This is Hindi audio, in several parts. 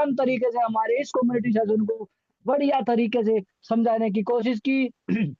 आसान तरीके से हमारे इस कम्युनिटी सेशन को बढ़िया तरीके से समझाने की कोशिश की।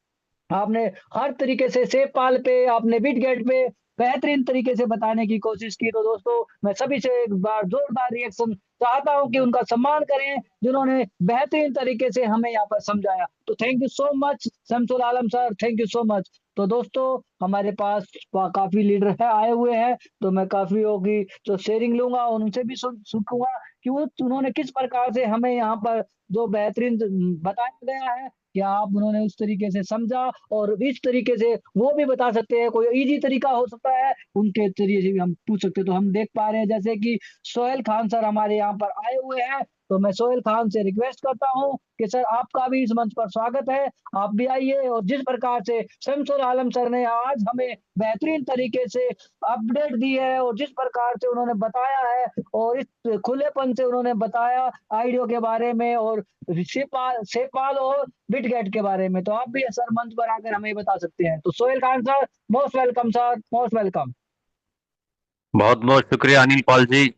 आपने हर तरीके से सेवपाल पे, आपने बिटगेट पे बेहतरीन तरीके से बताने की कोशिश की। तो दोस्तों, मैं सभी से एक बार जोरदार रिएक्शन चाहता हूँ कि उनका सम्मान करें, जिन्होंने बेहतरीन तरीके से हमें यहाँ पर समझाया। तो thank you so much Shamsul Alam sir, thank you so much. तो दोस्तों, हमारे पास काफ़ी लीडर है आए हुए हैं, तो मैं काफ़ी होगी जो शेयरिंग लूँगा और उनसे भी सीखूँगा कि वो उन्होंने किस प्रकार से हमें यहाँ पर जो बेहतरीन बताया गया है, क्या आप उन्होंने उस तरीके से समझा, और इस तरीके से वो भी बता सकते हैं। कोई इजी तरीका हो सकता है, उनके जरिए से भी हम पूछ सकते हैं। तो हम देख पा रहे हैं जैसे कि सोहेल खान सर हमारे यहाँ पर आए हुए हैं, तो मैं सोहेल खान से रिक्वेस्ट करता हूँ कि सर आपका भी इस मंच पर स्वागत है, आप भी आइए। और जिस प्रकार से शमसुल आलम सर ने आज हमें बेहतरीन तरीके से अपडेट दी है, और जिस प्रकार से उन्होंने बताया है, और इस खुलेपन से उन्होंने बताया आइडियो के बारे में, और सेपाल सेपाल और बिटगेट के बारे में, तो आप भी सर मंच पर आकर हमें बता सकते हैं। तो Sohail Khan sir, most welcome sir, most welcome. बहुत बहुत शुक्रिया अनिल पाल जी।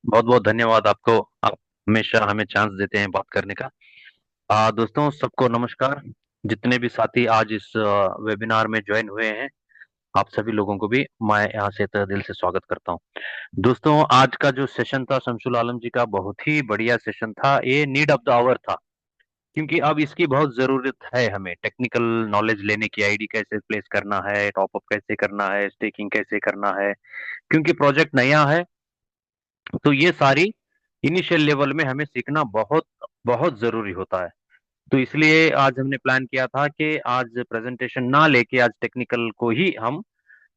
बहुत बहुत धन्यवाद आपको। आप हमेशा हमें चांस देते हैं बात करने का। दोस्तों सबको नमस्कार। जितने भी साथी आज इस वेबिनार में ज्वाइन हुए हैं, आप सभी लोगों को भी मैं यहाँ से तहे दिल से स्वागत करता हूँ। दोस्तों, आज का जो सेशन था शमसुल आलम जी का, बहुत ही बढ़िया सेशन था। ये नीड ऑफ द आवर था, क्योंकि अब इसकी बहुत जरूरत है हमें। टेक्निकल नॉलेज लेने की, आईडी कैसे प्लेस करना है, टॉपअप कैसे करना है, स्टेकिंग कैसे करना है, क्योंकि प्रोजेक्ट नया है। तो ये सारी इनिशियल लेवल में हमें सीखना बहुत बहुत जरूरी होता है। तो इसलिए आज हमने प्लान किया था कि आज प्रेजेंटेशन ना लेके आज टेक्निकल को ही हम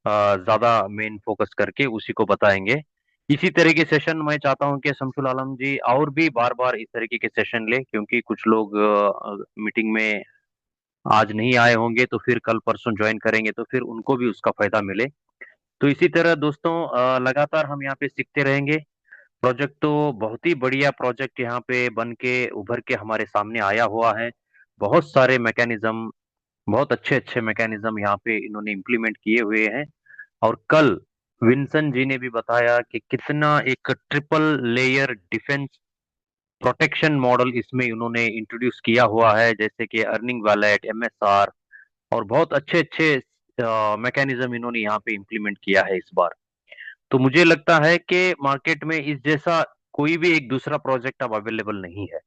ज्यादा मेन फोकस करके उसी को बताएंगे। इसी तरह के सेशन मैं चाहता हूं कि शमसुल आलम जी और भी बार बार इस तरीके के सेशन ले, क्योंकि कुछ लोग मीटिंग में आज नहीं आए होंगे तो फिर कल परसों ज्वाइन करेंगे, तो फिर उनको भी उसका फायदा मिले। तो इसी तरह दोस्तों, लगातार हम यहाँ पे सीखते रहेंगे। प्रोजेक्ट तो बहुत ही बढ़िया प्रोजेक्ट यहाँ पे बन के उभर के हमारे सामने आया हुआ है। बहुत सारे मैकेनिज्म, बहुत अच्छे अच्छे मैकेनिज्म यहाँ पे इन्होंने इम्प्लीमेंट किए हुए हैं। और कल विंसन जी ने भी बताया कि कितना एक triple layer defence protection model इसमें इन्होंने इंट्रोड्यूस किया हुआ है, जैसे कि अर्निंग वैलेट, एमएसआर, और बहुत अच्छे अच्छे मैकेनिज्म इन्होंने यहाँ पे इम्प्लीमेंट किया है इस बार। तो मुझे लगता है कि मार्केट में इस जैसा कोई भी एक दूसरा प्रोजेक्ट अब अवेलेबल नहीं है।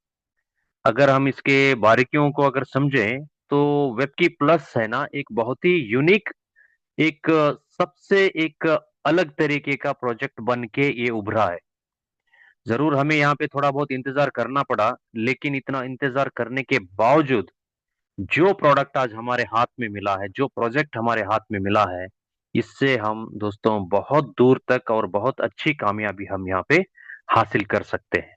अगर हम इसके बारीकियों को अगर समझें, तो वेब की प्लस है ना, एक बहुत ही यूनिक, एक सबसे एक अलग तरीके का प्रोजेक्ट बन के ये उभरा है। जरूर हमें यहाँ पे थोड़ा बहुत इंतजार करना पड़ा, लेकिन इतना इंतजार करने के बावजूद जो प्रोडक्ट आज हमारे हाथ में मिला है, जो प्रोजेक्ट हमारे हाथ में मिला है, इससे हम दोस्तों बहुत दूर तक और बहुत अच्छी कामयाबी हम यहाँ पे हासिल कर सकते हैं।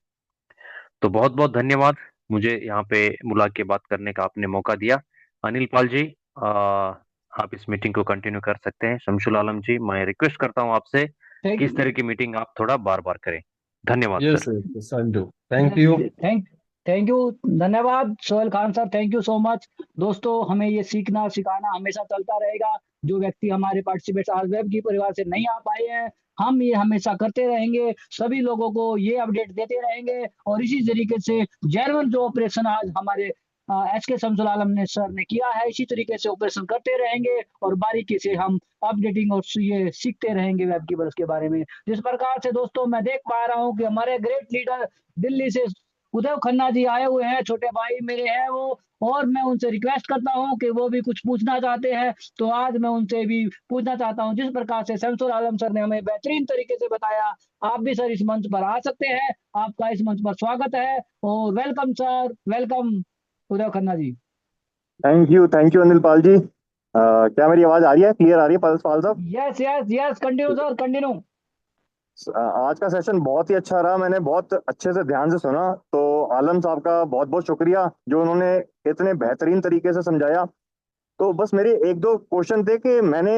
तो बहुत बहुत धन्यवाद, मुझे यहाँ पे बुला के बात करने का आपने मौका दिया। अनिल पाल जी, आप इस मीटिंग को कंटिन्यू कर सकते हैं। शमशुल आलम जी, मैं रिक्वेस्ट करता हूँ आपसे कि इस थैंक तरह की मीटिंग आप थोड़ा बार बार करें। धन्यवाद Yes, sir. sir. Yes, I'll do. Thank you. Thank thank you, धन्यवाद Sohail Khan sir, thank you so much. दोस्तों, हमें ये सीखना सिखाना हमेशा चलता रहेगा। जो व्यक्ति हमारे पार्टिसिपेट आज वेब की परिवार से नहीं आ पाए हैं, हम ये हमेशा करते रहेंगे, सभी लोगों को ये अपडेट देते रहेंगे, और इसी तरीके से जेन्युइन जो ऑपरेशन आज हमारे एच के शमसुल आलम ने सर ने किया है, इसी तरीके से ऑपरेशन करते रहेंगे, और बारीकी से हम अपडेटिंग और ये सीखते रहेंगे वेब की बरस के बारे में। जिस प्रकार से दोस्तों मैं देख पा रहा हूँ कि हमारे ग्रेट लीडर दिल्ली से उदय खन्ना जी आए हुए हैं, छोटे भाई मेरे हैं वो, और मैं उनसे रिक्वेस्ट करता हूं कि वो भी कुछ पूछना चाहते हैं। तो आज मैं उनसे भी पूछना चाहता हूं, जिस प्रकार से शमसुल आलम सर ने हमें बेहतरीन तरीके से बताया, आप भी सर इस मंच पर आ सकते हैं, आपका इस मंच पर स्वागत है, और welcome sir, welcome Uday Khanna ji. Thank you Anil Pal ji. क्या मेरी आवाज आ रही है, क्लियर आ रही है पाल पाल साहब? Yes yes yes, continue sir, continue. आज का सेशन बहुत ही अच्छा रहा, मैंने बहुत अच्छे से ध्यान से सुना। तो आलम साहब का बहुत बहुत शुक्रिया जो उन्होंने इतने बेहतरीन तरीके से समझाया। तो बस मेरे एक दो क्वेश्चन थे कि मैंने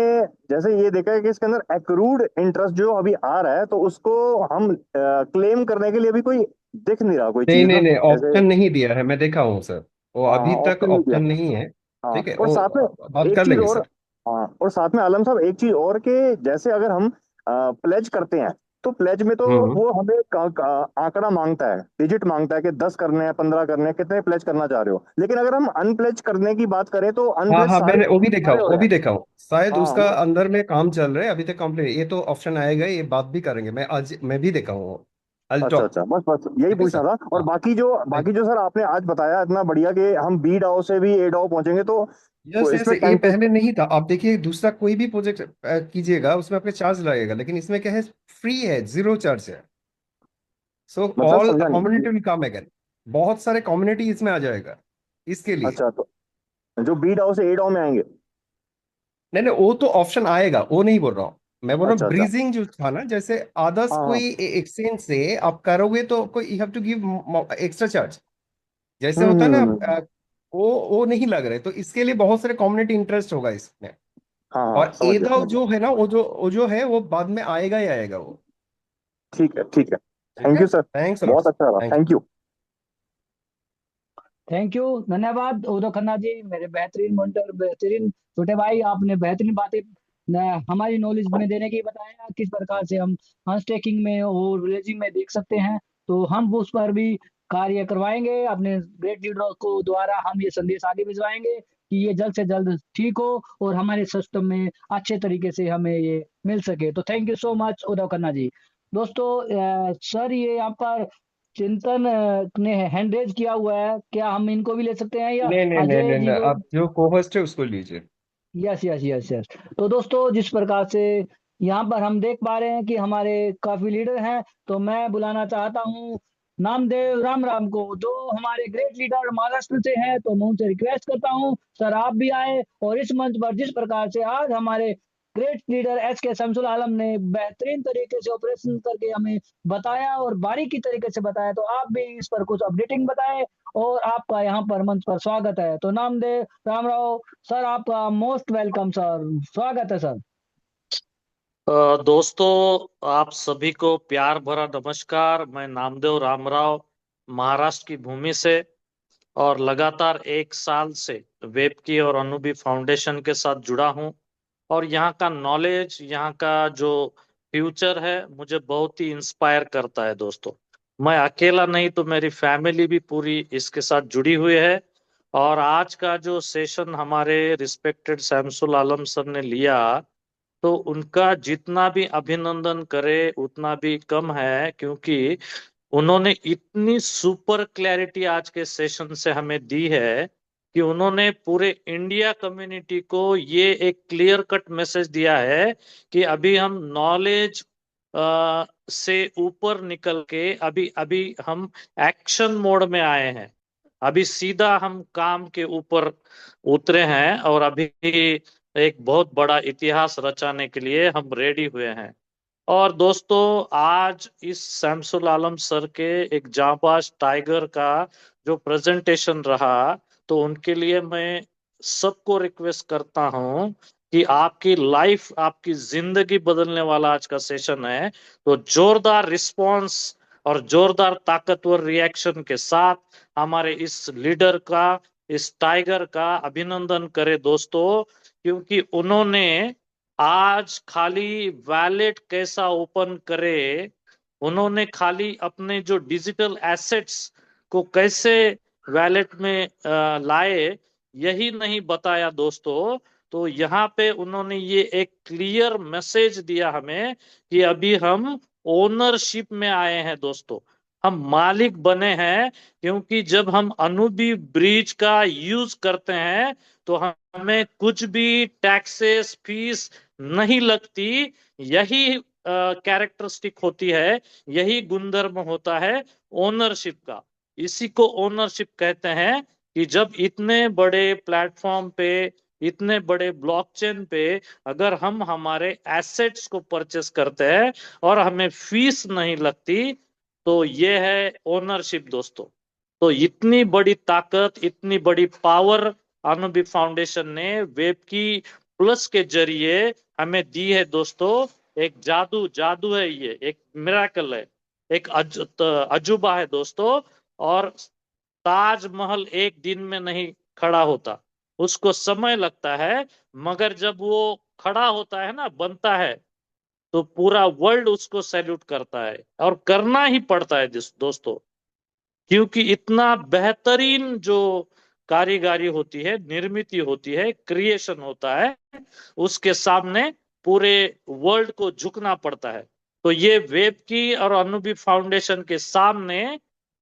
जैसे ये देखा है कि इसके अंदर एक्रूड इंटरेस्ट जो अभी आ रहा है, तो उसको हम क्लेम करने के लिए अभी कोई दिख नहीं रहा कोई नहीं चीज नहीं ना, नहीं, जैसे। ऑप्शन नहीं दिया है, मैं देखा हूँ सर। वो हाँ अभी हाँ, तक ऑप्शन नहीं दिया। ऑप्शन नहीं है। हाँ, ठीक है, और वो साथ में बात एक कर चीज लेंगे और। सर। हाँ, और साथ में आलम साहब एक चीज और, के जैसे अगर हम प्लेज करते हैं तो प्लेज में तो हम्म। वो हमें आंकड़ा मांगता है, डिजिट मांगता है कि 10 करने हैं, 15 करने हैं, कितने प्लेज करना चाह रहे हो। लेकिन अगर हम अनप्लेज करने की बात करें तो हाँ अनप्लेज हाँ, सारे मैंने वो भी देखा सारे हो वो रहे भी हैं। देखा हूँ, शायद हाँ उसका वो अंदर में काम चल रहा है अभी तक कंप्लीट, ये तो ऑप्शन आएगा, ये बात भी करेंगे, मैं आज मैं भी देखा हूँ। आई अच्छा टॉक। अच्छा, बस बस यही ठीक है पूछना सर। था। और हाँ। बाकी जो सर आपने आज बताया इतना बढ़िया कि हम बी डाओ से भी ए डाओ पहुंचेंगे, तो यस यस, इसमें ये टाइम पहले नहीं था। आप देखिए दूसरा कोई भी प्रोजेक्ट कीजिएगा उसमें आपका चार्ज लगेगा, लेकिन इसमें क्या है, फ्री है, जीरो चार्ज है। सो मतलब ऑल समझा नहीं। कम्युनिटी विल कम अगेन, बहुत सारे कम्युनिटी इसमें आ जाएगा इसके लिए। अच्छा, तो जो बी डाओ से ए डाओ में आएंगे। नहीं नहीं, वो तो ऑप्शन आएगा, वो नहीं बोल रहा हूँ। मैं बोल रहा हूँ अच्छा अच्छा। ब्रीजिंग जो था ना, जैसे अदर्स हाँ हाँ। कोई एक्सचेंज से आप करोगे तो आपको you have to give extra charge, जैसे होता है ना। वो नहीं लग रहे, तो इसके लिए बहुत सारे कम्युनिटी इंटरेस्ट होगा इसमें। हाँ हाँ, और समझ गया एदाव समझ गया। जो है ना, वो जो है वो बाद में आएगा ही आएगा वो। ठीक है ठीक है। ठीक थैंक है, यू सर। Thanks a lot. बहुत अच्छा रहा, thank you. Thank you. Thank you, धन्यवाद उदय खन्ना जी, मेरे बेहतरीन मेंटर, बेहतरीन छोटे भाई। आपने बेहतरीन बातें हमारी नॉलेज में देने की बताया, किस प्रकार से हम स्टेकिंग में और रिलीजिंग में देख सकते हैं। तो हम उस पर भी कार्य करवाएंगे, अपने ग्रेट लीडर को द्वारा हम ये संदेश आगे भिजवाएंगे कि ये जल्द से जल्द ठीक हो और हमारे सिस्टम में अच्छे तरीके से हमें ये मिल सके। तो थैंक यू सो मच उदय खन्ना जी। दोस्तों, सर ये यहाँ पर चिंतन ने हैंड रेज किया हुआ है, क्या हम इनको भी ले सकते हैं या नहीं नहीं नहीं अजय नहीं जी नहीं, को? आप जो कोहोस्ट है उसको लीजिए। Yes yes yes yes. तो दोस्तों, जिस प्रकार से यहाँ पर हम देख पा रहे हैं कि हमारे काफी लीडर हैं, तो मैं बुलाना चाहता हूँ नामदेव राम राम को, जो हमारे ग्रेट लीडर महाराष्ट्र से हैं। तो मैं उनसे रिक्वेस्ट करता हूँ सर आप भी आए और इस मंच पर जिस प्रकार से आज हमारे ग्रेट लीडर एस के शमसुल आलम ने बेहतरीन तरीके से ऑपरेशन करके हमें बताया और बारीकी तरीके से बताया, तो आप भी इस पर कुछ अपडेटिंग बताएं। और आपका यहाँ पर मंच पर स्वागत है। तो नामदेव राम राव सर, आपका मोस्ट वेलकम सर, स्वागत है सर। दोस्तों, आप सभी को प्यार भरा नमस्कार। मैं नामदेव रामराव महाराष्ट्र की भूमि से और लगातार 1 साल से वेब की और अनुभवी फाउंडेशन के साथ जुड़ा हूं। और यहाँ का नॉलेज, यहाँ का जो फ्यूचर है, मुझे बहुत ही इंस्पायर करता है दोस्तों। मैं अकेला नहीं तो मेरी फैमिली भी पूरी इसके साथ जुड़ी हुई है। और आज का जो सेशन हमारे रिस्पेक्टेड शमसुल आलम सर ने लिया, तो उनका जितना भी अभिनंदन करे उतना भी कम है, क्योंकि उन्होंने इतनी सुपर क्लैरिटी आज के सेशन से हमें दी है कि उन्होंने पूरे इंडिया कम्युनिटी को ये एक क्लियर कट मैसेज दिया है कि अभी हम नॉलेज से ऊपर निकल के अभी अभी हम एक्शन मोड में आए हैं। अभी सीधा हम काम के ऊपर उतरे हैं और अभी एक बहुत बड़ा इतिहास रचाने के लिए हम रेडी हुए हैं। और दोस्तों, आज इस शमसुल आलम सर के एक जांबाज टाइगर का जो प्रेजेंटेशन रहा, तो उनके लिए मैं सबको रिक्वेस्ट करता हूं कि आपकी लाइफ, आपकी जिंदगी बदलने वाला आज का सेशन है। तो जोरदार रिस्पांस और जोरदार ताकतवर रिएक्शन के साथ हमारे इस लीडर का, इस टाइगर का अभिनंदन करें दोस्तों। क्योंकि उन्होंने आज खाली वैलेट कैसा ओपन करे, उन्होंने खाली अपने जो डिजिटल एसेट्स को कैसे वैलेट में लाए, यही नहीं बताया दोस्तों। तो यहाँ पे उन्होंने ये एक क्लियर मैसेज दिया हमें कि अभी हम ओनरशिप में आए हैं दोस्तों, हम मालिक बने हैं। क्योंकि जब हम अनुभवी ब्रिज का यूज करते हैं तो हमें कुछ भी टैक्सेस फीस नहीं लगती। यही कैरेक्टरिस्टिक होती है, यही गुणधर्म होता है ओनरशिप का। इसी को ओनरशिप कहते हैं कि जब इतने बड़े प्लेटफॉर्म पे, इतने बड़े ब्लॉकचेन पे अगर हम हमारे एसेट्स को परचेस करते हैं और हमें फीस नहीं लगती, तो ये है ओनरशिप दोस्तों। तो इतनी बड़ी ताकत, इतनी बड़ी पावर अनुभवी फाउंडेशन ने वेब की प्लस के जरिए हमें दी है दोस्तों। एक जादू जादू है, ये एक मिराकल है, एक अजूबा है दोस्तों। और ताजमहल एक दिन में नहीं खड़ा होता, उसको समय लगता है। मगर जब वो खड़ा होता है ना, बनता है, तो पूरा वर्ल्ड उसको सैल्यूट करता है, और करना ही पड़ता है दोस्तों, क्योंकि इतना बेहतरीन जो कारीगरी होती है, निर्मित होती है, क्रिएशन होता है, उसके सामने पूरे वर्ल्ड को झुकना पड़ता है। तो ये वेब की और अनुभवी फाउंडेशन के सामने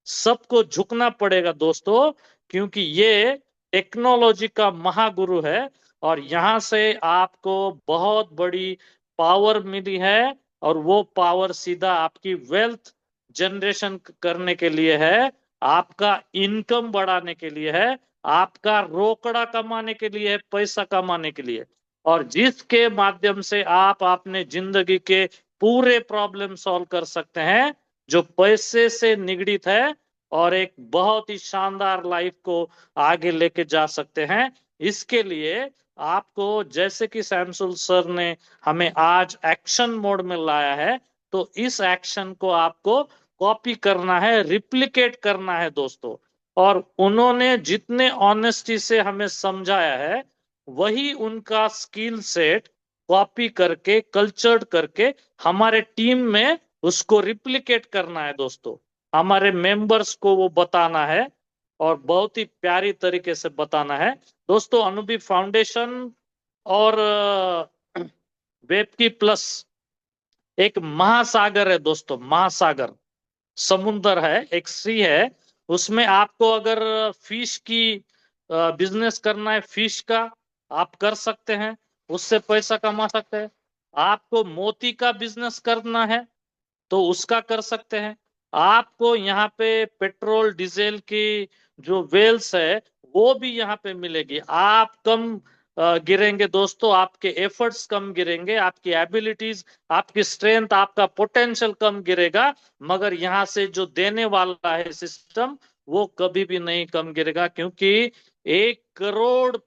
सबको झुकना पड़ेगा दोस्तों, क्योंकि ये टेक्नोलॉजी का महागुरु है, और यहां से आपको बहुत बड़ी पावर मिली है, और वो पावर सीधा आपकी वेल्थ जनरेशन करने के लिए है, आपका इनकम बढ़ाने के लिए है, आपका रोकड़ा कमाने के लिए है, पैसा कमाने के लिए, और जिसके माध्यम से आप अपने जिंदगी के पूरे प्रॉब्लम सॉल्व कर सकते हैं, जो पैसे से निगड़ित है, और एक बहुत ही शानदार लाइफ को आगे लेके जा सकते हैं। इसके लिए आपको, जैसे कि सैमसुल सर ने हमें आज एक्शन मोड में लाया है, तो इस एक्शन को आपको कॉपी करना है, रिप्लिकेट करना है दोस्तों। और उन्होंने जितने ऑनेस्टी से हमें समझाया है, वही उनका स्किल सेट कॉपी करके, कल्चर्ड करके हमारे टीम में उसको रिप्लिकेट करना है दोस्तों। हमारे मेंबर्स को वो बताना है, और बहुत ही प्यारी तरीके से बताना है दोस्तों। अनुभवी फाउंडेशन और वेब की प्लस एक महासागर है दोस्तों, महासागर, समुंदर है, एक सी है। उसमें आपको अगर फिश की बिजनेस करना है, फिश का आप कर सकते हैं, उससे पैसा कमा सकते हैं। आपको मोती का बिजनेस करना है तो उसका कर सकते हैं। आपको यहाँ पे पेट्रोल डीजल की जो वेल्स है वो भी यहाँ पे मिलेगी। आप कम गिरेंगे दोस्तों, आपके एफर्ट्स कम गिरेंगे, आपकी एबिलिटीज, आपकी स्ट्रेंथ, आपका पोटेंशियल कम गिरेगा, मगर यहाँ से जो देने वाला है सिस्टम, वो कभी भी नहीं कम गिरेगा, क्योंकि 1 करोड़+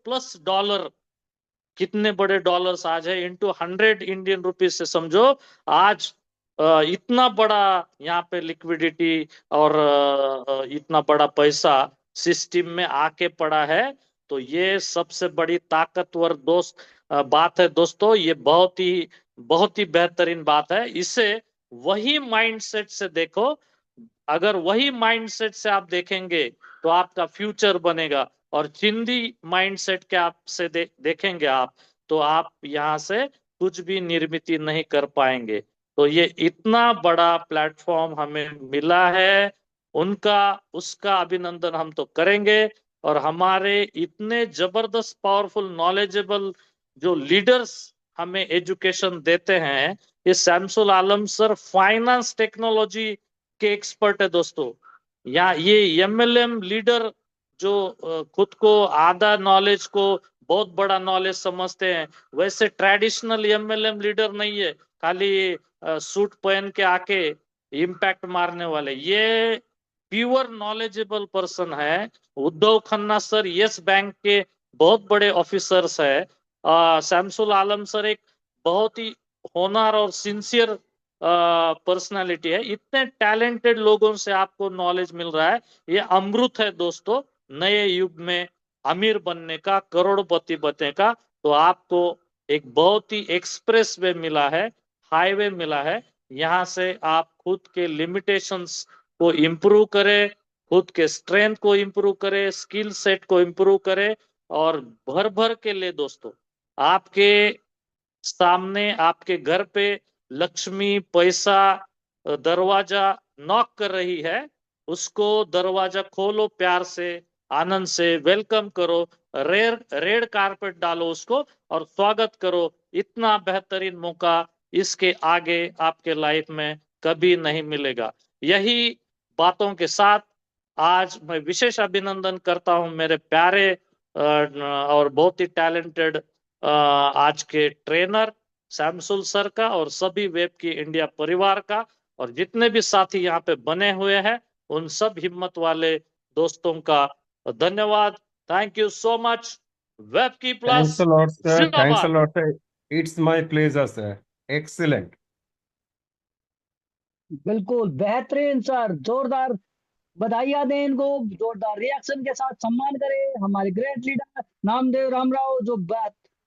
डॉलर, कितने बड़े डॉलर्स आज है, इंटू 100 इंडियन रुपीज से समझो, आज इतना बड़ा यहाँ पे लिक्विडिटी और इतना बड़ा पैसा सिस्टम में आके पड़ा है। तो ये सबसे बड़ी ताकतवर बात है दोस्तों। ये बहुत ही बेहतरीन बात है। इसे वही माइंडसेट से देखो। अगर वही माइंडसेट से आप देखेंगे तो आपका फ्यूचर बनेगा, और चिंदी माइंडसेट के आप से देखेंगे आप, तो आप यहाँ से कुछ भी निर्मित नहीं कर पाएंगे। तो ये इतना बड़ा प्लेटफॉर्म हमें मिला है, उनका उसका अभिनंदन हम तो करेंगे। और हमारे इतने जबरदस्त, पावरफुल, नॉलेजेबल जो लीडर्स हमें एजुकेशन देते हैं, ये शमसुल आलम सर फाइनेंस टेक्नोलॉजी के एक्सपर्ट है दोस्तों। या ये एमएलएम लीडर जो खुद को आधा नॉलेज को बहुत बड़ा नॉलेज समझते हैं, वैसे ट्रेडिशनल एमएलएम लीडर नहीं है, खाली सूट पहन के आके इम्पैक्ट मारने वाले। ये प्योर नॉलेजेबल पर्सन है। Uddhav Khanna sir yes bank के बहुत बड़े ऑफिसर्स है। शमसुल आलम सर एक बहुत ही होनहार और सिंसियर पर्सनालिटी है। इतने टैलेंटेड लोगों से आपको नॉलेज मिल रहा है, ये अमृत है दोस्तों, नए युग में अमीर बनने का, करोड़पति बनने का। तो आपको एक बहुत ही एक्सप्रेस वे मिला है, हाईवे मिला है। यहाँ से आप खुद के लिमिटेशंस को इम्प्रूव करें, खुद के स्ट्रेंथ को इम्प्रूव करें, स्किल सेट को इम्प्रूव करें, और भर भर के ले दोस्तों। आपके सामने, आपके घर पे लक्ष्मी, पैसा दरवाजा नॉक कर रही है, उसको दरवाजा खोलो, प्यार से, आनंद से वेलकम करो, रेड कारपेट डालो उसको, और स्वागत करो। इतना बेहतरीन मौका इसके आगे आपके लाइफ में कभी नहीं मिलेगा। यही बातों के साथ आज मैं विशेष अभिनंदन करता हूं मेरे प्यारे और बहुत ही टैलेंटेड आज के ट्रेनर शमसुल सर का, और सभी वेब की इंडिया परिवार का, और जितने भी साथी यहाँ पे बने हुए हैं, उन सब हिम्मत वाले दोस्तों का धन्यवाद। Thank you so much. Web की plus thanks a lot sir, thanks a जिंदाबाद। Lot sir, it's my pleasure sir, excellent. बिल्कुल बेहतरीन सर, जोरदार बधाइयाँ दें इनको, जोरदार रिएक्शन के साथ सम्मान करें हमारे ग्रेट लीडर नामदेव रामराव, जो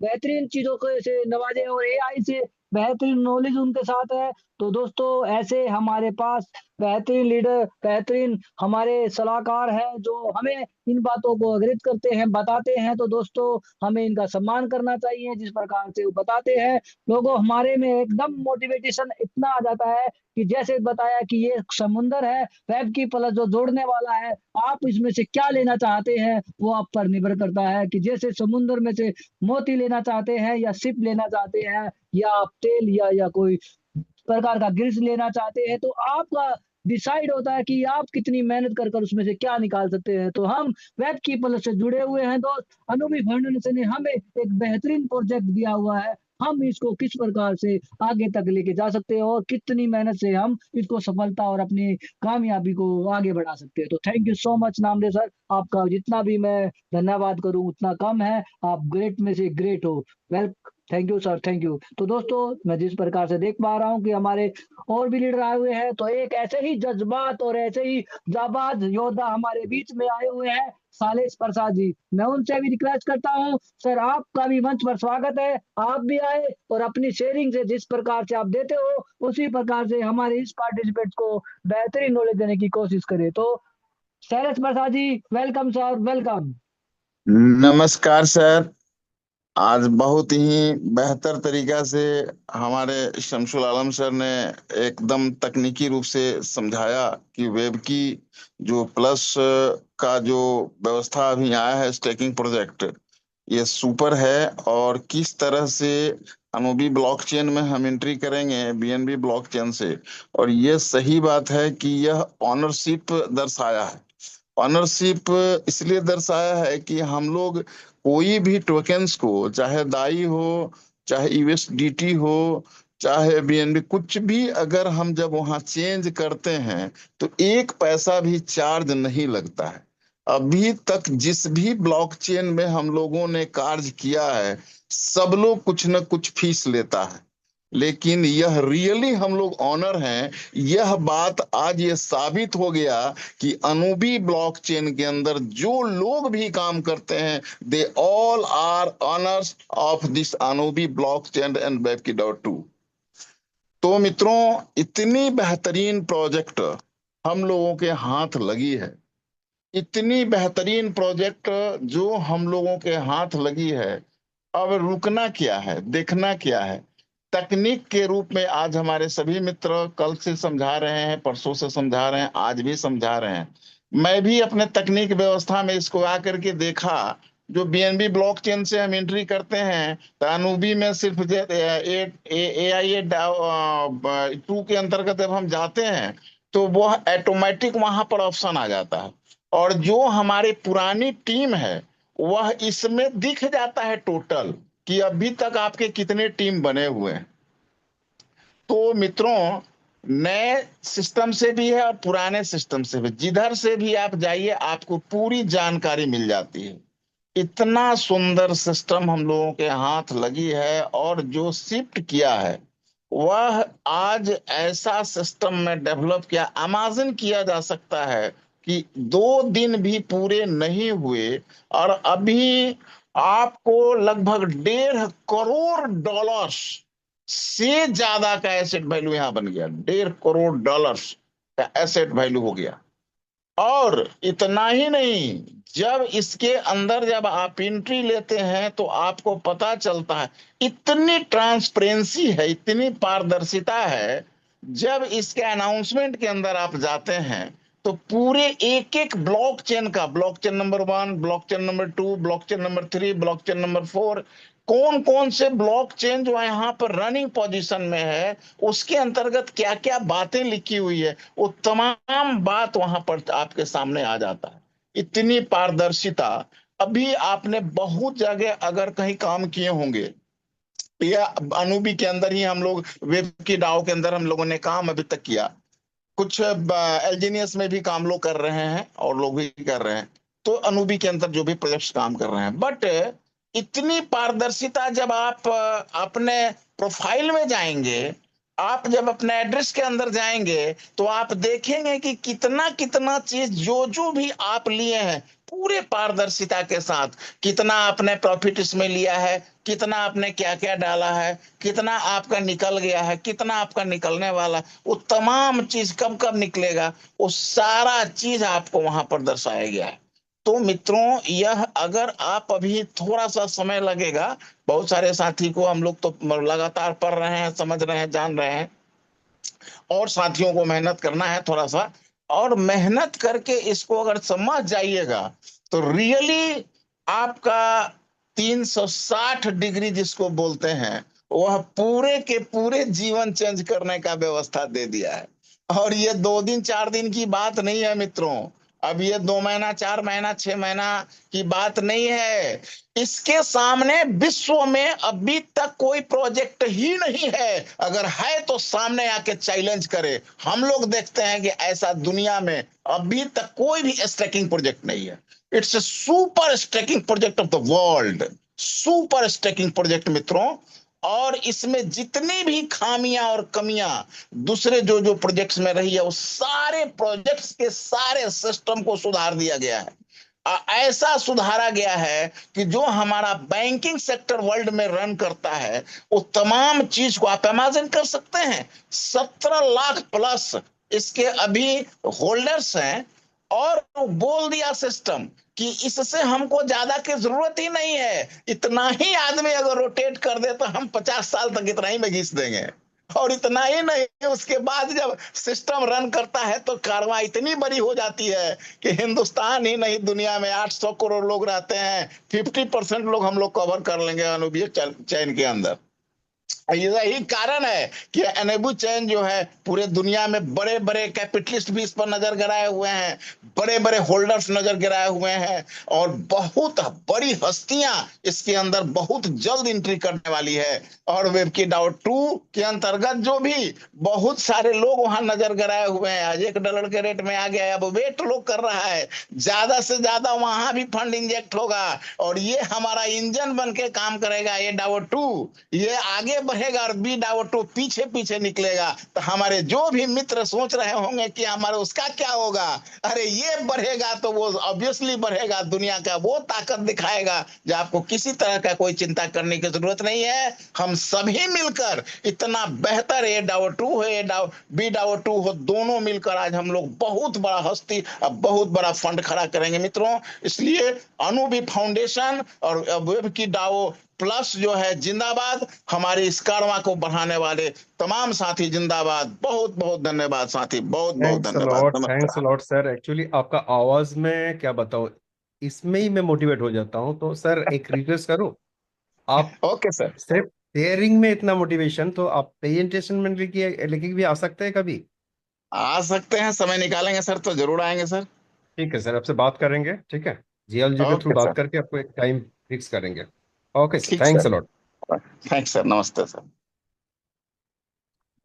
बेहतरीन चीजों को से नवाजे और एआई से बेहतरीन नॉलेज उनके साथ है। तो दोस्तों ऐसे हमारे पास बेहतरीन लीडर, बेहतरीन हमारे सलाहकार हैं जो हमें इन बातों को अवगत करते हैं, बताते हैं। तो दोस्तों हमें इनका सम्मान करना चाहिए जिस प्रकार से वो बताते हैं। लोगों हमारे में एकदम मोटिवेशन इतना आ जाता है कि जैसे बताया कि ये समुंदर है, वेब की प्लस जो जोड़ने वाला है, आप इसमें से क्या लेना चाहते हैं वो आप पर निर्भर करता है कि जैसे समुंदर में से मोती लेना चाहते हैं या सिप लेना चाहते हैं या आप तेल या कोई प्रकार का ग्रिल्स लेना चाहते हैं, तो आपका डिसाइड होता है कि आप कितनी मेहनत कर कर उसमें से क्या निकाल सकते हैं। तो हम वेब कीपर से जुड़े हुए हैं दोस्त। अनुभवी फाउंडेशन ने हमें एक बेहतरीन प्रोजेक्ट दिया हुआ है, हम इसको किस प्रकार से आगे तक लेके जा सकते हैं और कितनी मेहनत से हम इसको सफलता और अपनी कामयाबी को आगे बढ़ा सकते हैं। तो thank you so much Namdev sir, आपका जितना भी मैं धन्यवाद करूं उतना कम है। आप ग्रेट में से ग्रेट हो। Well, thank you sir, thank you. तो दोस्तों मैं जिस प्रकार से देख पा रहा हूँ कि हमारे और भी लीडर आए हुए हैं, तो एक ऐसे ही जज्बात और ऐसे ही जाबाज योद्धा हमारे बीच में आए हुए हैं, सालेश प्रसाद जी। मैं उनसे भी रिक्वेस्ट करता हूँ सर, आपका भी मंच पर स्वागत है। आप भी आए और अपनी शेयरिंग से जिस प्रकार से आप देते हो उसी प्रकार से हमारे इस पार्टिसिपेट को बेहतरीन नॉलेज देने की कोशिश करें। तो Shailesh Prasad ji, welcome sir, welcome. नमस्कार सर। आज बहुत ही बेहतर तरीका से हमारे शमसुल आलम सर ने एकदम तकनीकी रूप से समझाया कि वेब की जो प्लस का जो व्यवस्था अभी आया है, स्टेकिंग प्रोजेक्ट, ये सुपर है। और किस तरह से अनोबी ब्लॉकचेन में हम एंट्री करेंगे बीएनबी ब्लॉकचेन से। और ये सही बात है कि यह ऑनरशिप दर्शाया है। ऑनरशिप इसलिए दर्शाया है कि हम लोग कोई भी टोकन्स को, चाहे दाई हो, चाहे यूएसडीटी हो, चाहे बीएनबी, कुछ भी अगर हम जब वहां चेंज करते हैं तो एक पैसा भी चार्ज नहीं लगता है। अभी तक जिस भी ब्लॉकचेन में हम लोगों ने कार्य किया है, सब लोग कुछ न कुछ फीस लेता है, लेकिन यह रियली हम लोग ऑनर हैं। यह बात आज ये साबित हो गया कि अनूबी ब्लॉकचेन के अंदर जो लोग भी काम करते हैं, they all are owners of this अनूबी ब्लॉकचेन एंड webkey.to। तो मित्रों, इतनी बेहतरीन प्रोजेक्ट हम लोगों के हाथ लगी है, इतनी बेहतरीन प्रोजेक्ट जो हम लोगों के हाथ लगी है, अब रुकना क्या है, देखना क्या है। तकनीक के रूप में आज हमारे सभी मित्र कल से समझा रहे हैं, परसों से समझा रहे हैं, आज भी समझा रहे हैं। मैं भी अपने तकनीक व्यवस्था में इसको आकर के देखा। जो बीएनबी ब्लॉकचेन से हम एंट्री करते हैं तो अनूबी में सिर्फ AI 2 के अंतर्गत जब हम जाते हैं तो वह ऑटोमेटिक वहां पर ऑप्शन आ जाता है, और जो हमारी पुरानी टीम है वह इसमें दिख जाता है टोटल कि अभी तक आपके कितने टीम बने हुए हैं। तो मित्रों, नए सिस्टम से भी है और पुराने सिस्टम से भी, जिधर से भी आप जाइए आपको पूरी जानकारी मिल जाती है। इतना सुंदर सिस्टम हम लोगों के हाथ लगी है, और जो शिफ्ट किया है वह आज ऐसा सिस्टम में डेवलप किया, इमेजिन किया जा सकता है कि 2 दिन भी पूरे नहीं हुए और अभी आपको लगभग $1.5 करोड़ से ज्यादा का एसेट वैल्यू यहां बन गया। $1.5 करोड़ का एसेट वैल्यू हो गया। और इतना ही नहीं, जब इसके अंदर जब आप एंट्री लेते हैं तो आपको पता चलता है, इतनी ट्रांसपेरेंसी है, इतनी पारदर्शिता है। जब इसके अनाउंसमेंट के अंदर आप जाते हैं तो पूरे एक एक ब्लॉकचेन का, blockchain number 1, blockchain number 2, blockchain number 3, blockchain number 4, कौन कौन से ब्लॉकचेन जो यहाँ पर रनिंग पोजीशन में है, उसके अंतर्गत क्या क्या बातें लिखी हुई है, वो तमाम बात वहां पर आपके सामने आ जाता है। इतनी पारदर्शिता। अभी आपने बहुत जगह अगर कहीं काम किए होंगे, या अनूबी के अंदर ही हम लोग, वेब की डाओ के अंदर हम लोगों ने काम अभी तक किया, कुछ एलजीनियस में भी काम लोग कर रहे हैं और लोग भी कर रहे हैं, तो अनूबी के अंदर जो भी प्रोजेक्ट्स काम कर रहे हैं। बट इतनी पारदर्शिता जब आप अपने प्रोफाइल में जाएंगे, आप जब अपने एड्रेस के अंदर जाएंगे तो आप देखेंगे कि कितना कितना चीज जो जो भी आप लिए हैं पूरे पारदर्शिता के साथ कितना आपने प्रॉफिट इसमें लिया है, कितना आपने क्या क्या डाला है, कितना आपका निकल गया है, कितना आपका निकलने वाला है, वो तमाम चीज कब कब निकलेगा, वो सारा चीज आपको वहां पर दर्शाया गया है। तो मित्रों, यह अगर आप अभी थोड़ा सा समय लगेगा, बहुत सारे साथी को हम लोग तो लगातार पढ़ रहे हैं, समझ रहे हैं, जान रहे हैं, और साथियों को मेहनत करना है थोड़ा सा, और मेहनत करके इसको अगर समझ जाइएगा तो रियली आपका 360 डिग्री जिसको बोलते हैं, वह पूरे के पूरे जीवन चेंज करने का व्यवस्था दे दिया है। और ये 2 दिन 4 दिन की बात नहीं है मित्रों, अब ये 2 महीना 4 महीना 6 महीना की बात नहीं है। इसके सामने विश्व में अभी तक कोई प्रोजेक्ट ही नहीं है, अगर है तो सामने आके चैलेंज करे। हम लोग देखते हैं कि ऐसा दुनिया में अभी तक कोई भी स्टैकिंग प्रोजेक्ट नहीं है। It's a super stacking project of the world, super stacking project मित्रों। और इसमें जितनी भी खामियां और कमियां दूसरे जो जो प्रोजेक्ट्स में रही है, वो सारे प्रोजेक्ट्स के सारे सिस्टम को सुधार दिया गया है। ऐसा सुधारा गया है कि जो हमारा बैंकिंग सेक्टर वर्ल्ड में रन करता है, वो तमाम चीज को आप इमेजिन कर सकते हैं। 17 लाख प्लस इसके अभी होल्डर्स हैं, और बोल दिया सिस्टम कि इससे हमको ज्यादा की जरूरत ही नहीं है, इतना ही आदमी अगर रोटेट कर दे तो हम 50 साल तक इतना ही में घिस देंगे। और इतना ही नहीं, उसके बाद जब सिस्टम रन करता है तो कार्रवाई इतनी बड़ी हो जाती है कि हिंदुस्तान ही नहीं, दुनिया में 800 करोड़ लोग रहते हैं, 50% लोग हम लोग कवर कर लेंगे अनुबीय चैन के अंदर। यही कारण है कि एनेबू चैन जो है पूरे दुनिया में बड़े बड़े कैपिटलिस्ट भी इस पर नजर गड़ाए हुए हैं, बड़े बड़े होल्डर्स नजर गिराए हुए हैं, और बहुत बड़ी हस्तियां इसके अंदर बहुत जल्द एंट्री करने वाली है। और वेब की डाउ 2 के अंतर्गत जो भी बहुत सारे लोग वहां नजर गड़ाए हुए हैं, आज $1 के रेट में आ गया है, अब वेट लोग कर रहा है, ज्यादा से ज्यादा वहां भी फंड इंजेक्ट होगा, और ये हमारा इंजन बन के काम करेगा। ये डाउ 2 ये आगे बढ़ेगा और बी डाउ 2 पीछे पीछे निकलेगा। तो हमारे जो भी मित्र सोच रहे होंगे कि हमारे उसका क्या होगा, अरे ये बढ़ेगा तो वो ऑब्वियसली बढ़ेगा, दुनिया का वो ताकत दिखाएगा जो आपको किसी तरह का कोई चिंता करने की जरूरत नहीं है। हम सभी मिलकर इतना बेहतर ए डाउ 2 हो, ए डाउ बी डाउ 2 हो, दोनों मिलकर आज हम लोग बहुत बड़ा हस्ती, अब बहुत बड़ा फंड खड़ा करेंगे मित्रों। इसलिए अनुबी फाउंडेशन और वेब की डाउ प्लस जो है जिंदाबाद, हमारी इस कारवां को बढ़ाने वाले तमाम साथी जिंदाबाद। बहुत बहुत धन्यवाद साथी, बहुत बहुत थैंक्स धन्यवाद, लॉट, थैंक्स नमस्कार। Lot sir. एक्चुअली आपका आवाज में क्या बताऊं, इसमें ही मैं मोटिवेट हो जाता हूं। तो सर एक रिक्वेस्ट करूं, आप ओके सर। सिर्फ शेयरिंग में इतना मोटिवेशन, तो आप प्रेजेंटेशन में लेके भी आ सकते हैं कभी। आ सकते हैं, समय निकालेंगे सर तो जरूर आएंगे सर। ठीक है सर, आपसे बात करेंगे, ठीक है, जीएलजी के थ्रू ओके बात सर। करके आपको एक टाइम फिक्स करेंगे। ओके सर, ठीक thanks sir. Lot. Thanks sir, नमस्ते सर।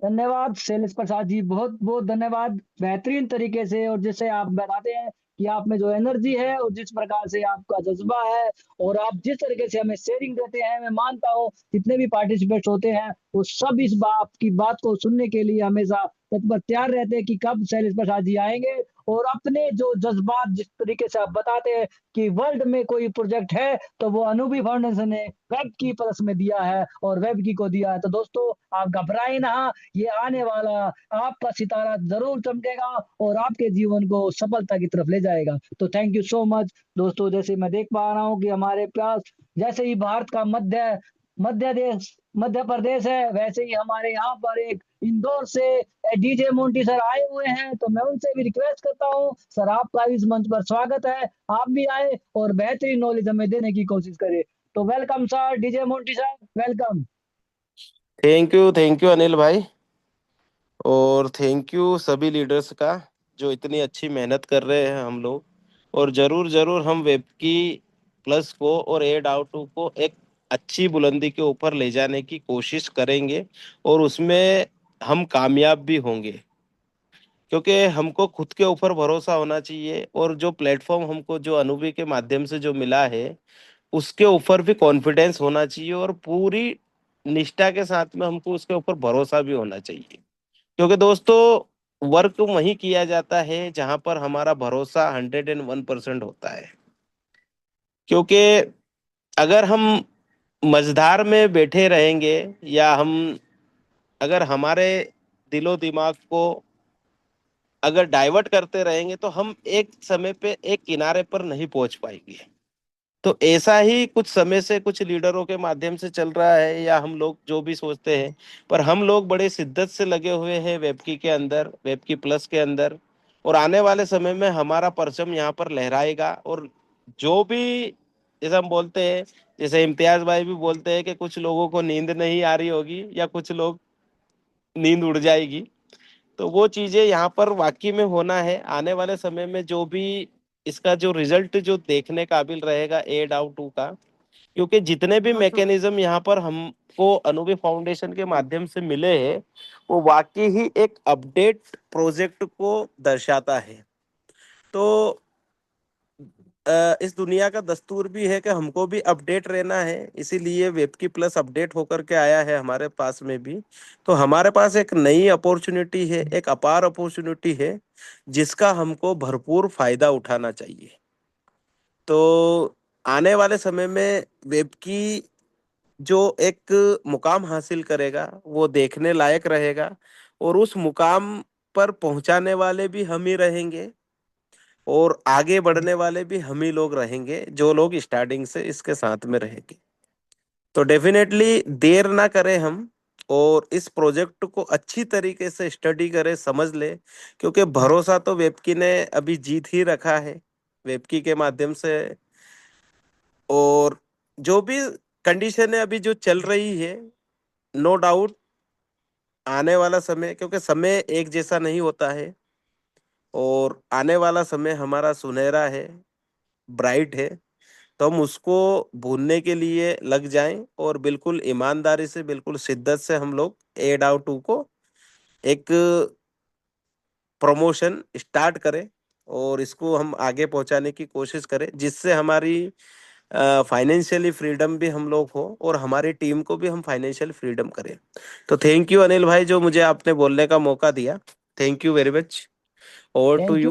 धन्यवाद शैलेश प्रसाद जी, बहुत बहुत धन्यवाद। बेहतरीन तरीके से और जैसे आप बताते हैं कि आप में जो एनर्जी है और जिस प्रकार से आपका जज्बा है और आप जिस तरीके से हमें शेयरिंग देते हैं, मैं मानता हूँ जितने भी पार्टिसिपेट्स होते हैं वो सब इस बात की बात को सुनने के लिए हमेशा तत्पर तैयार रहते हैं कि कब शैलेश प्रसाद जी आएंगे। और अपने जो जज्बात जिस तरीके से आप बताते हैं कि वर्ल्ड में कोई प्रोजेक्ट है तो वो अनूबी फाउंडेशन ने वेब की परस में दिया है और वेब की को दिया है। तो दोस्तों आप घबराए ना, ये आने वाला आपका सितारा जरूर चमकेगा और आपके जीवन को सफलता की तरफ ले जाएगा। तो थैंक यू सो मच दोस्तों। जैसे मैं देख पा रहा हूँ कि हमारे पास जैसे ही भारत का मध्य प्रदेश है, वैसे ही हमारे यहाँ पर एक इंदौर से डीजे मोंटी सर आए हुए हैं। तो मैं उनसे भी रिक्वेस्ट करता हूँ सर, आपका इस मंच पर स्वागत है, आप भी आए और बेहतरीन नॉलेज हमें देने की कोशिश करें। तो welcome sir, DJ Monty sir, welcome. Thank you Anil भाई, और थैंक यू सभी लीडर्स का जो इतनी अच्छी मेहनत कर रहे हैं हम लोग। और जरूर जरूर हम वेब की प्लस को और एड आउट को एक अच्छी बुलंदी के ऊपर ले जाने की कोशिश करेंगे, और उसमें हम कामयाब भी होंगे, क्योंकि हमको खुद के ऊपर भरोसा होना चाहिए। और जो प्लेटफॉर्म हमको जो अनुभवी के माध्यम से जो मिला है, उसके ऊपर भी कॉन्फिडेंस होना चाहिए, और पूरी निष्ठा के साथ में हमको उसके ऊपर भरोसा भी होना चाहिए। क्योंकि दोस्तों वर्क वहीं किया जाता है जहां पर हमारा भरोसा 101% होता है। क्योंकि अगर हम मझधार में बैठे रहेंगे या हम अगर हमारे दिलो दिमाग को अगर डाइवर्ट करते रहेंगे तो हम एक समय पे एक किनारे पर नहीं पहुंच पाएंगे। तो ऐसा ही कुछ समय से कुछ लीडरों के माध्यम से चल रहा है, या हम लोग जो भी सोचते हैं, पर हम लोग बड़े शिद्दत से लगे हुए हैं वेबकी के अंदर, वेबकी प्लस के अंदर। और आने वाले समय में हमारा परचम यहाँ पर लहराएगा। और जो भी जैसे हम बोलते हैं, जैसे इम्तियाज भाई भी बोलते हैं कि कुछ लोगों को नींद नहीं आ रही होगी या कुछ लोग नींद उड़ जाएगी, तो वो चीजें यहाँ पर वाकई में होना है। आने वाले समय में जो भी इसका जो रिजल्ट जो देखने काबिल रहेगा ए डाउ 2 का, क्योंकि जितने भी मैकेनिज्म यहाँ पर हमको अनुभवी फाउंडेशन के माध्यम से मिले हैं, वो वाकई ही एक अपडेट प्रोजेक्ट को दर्शाता है। तो इस दुनिया का दस्तूर भी है कि हमको भी अपडेट रहना है, इसीलिए वेबकी प्लस अपडेट होकर के आया है हमारे पास में भी। तो हमारे पास एक नई अपॉर्चुनिटी है, एक अपार अपॉर्चुनिटी है, जिसका हमको भरपूर फायदा उठाना चाहिए। तो आने वाले समय में वेबकी जो एक मुकाम हासिल करेगा वो देखने लायक रहेगा, और उस मुकाम पर पहुंचाने वाले भी हम ही रहेंगे, और आगे बढ़ने वाले भी हम ही लोग रहेंगे जो लोग स्टार्टिंग से इसके साथ में रहेंगे। तो डेफिनेटली देर ना करें हम, और इस प्रोजेक्ट को अच्छी तरीके से स्टडी करें, समझ ले, क्योंकि भरोसा तो वेबकी ने अभी जीत ही रखा है वेबकी के माध्यम से। और जो भी कंडीशन है अभी जो चल रही है, नो डाउट आने वाला समय, क्योंकि समय एक जैसा नहीं होता है, और आने वाला समय हमारा सुनहरा है, ब्राइट है। तो हम उसको भूनने के लिए लग जाएं, और बिल्कुल ईमानदारी से, बिल्कुल शिद्दत से हम लोग ए डाउ 2 को एक प्रमोशन स्टार्ट करें, और इसको हम आगे पहुंचाने की कोशिश करें, जिससे हमारी फाइनेंशियली फ्रीडम भी हम लोग हो, और हमारी टीम को भी हम फाइनेंशियल फ्रीडम करें। तो थैंक यू अनिल भाई, जो मुझे आपने बोलने का मौका दिया। Thank you very much. Over to thank you.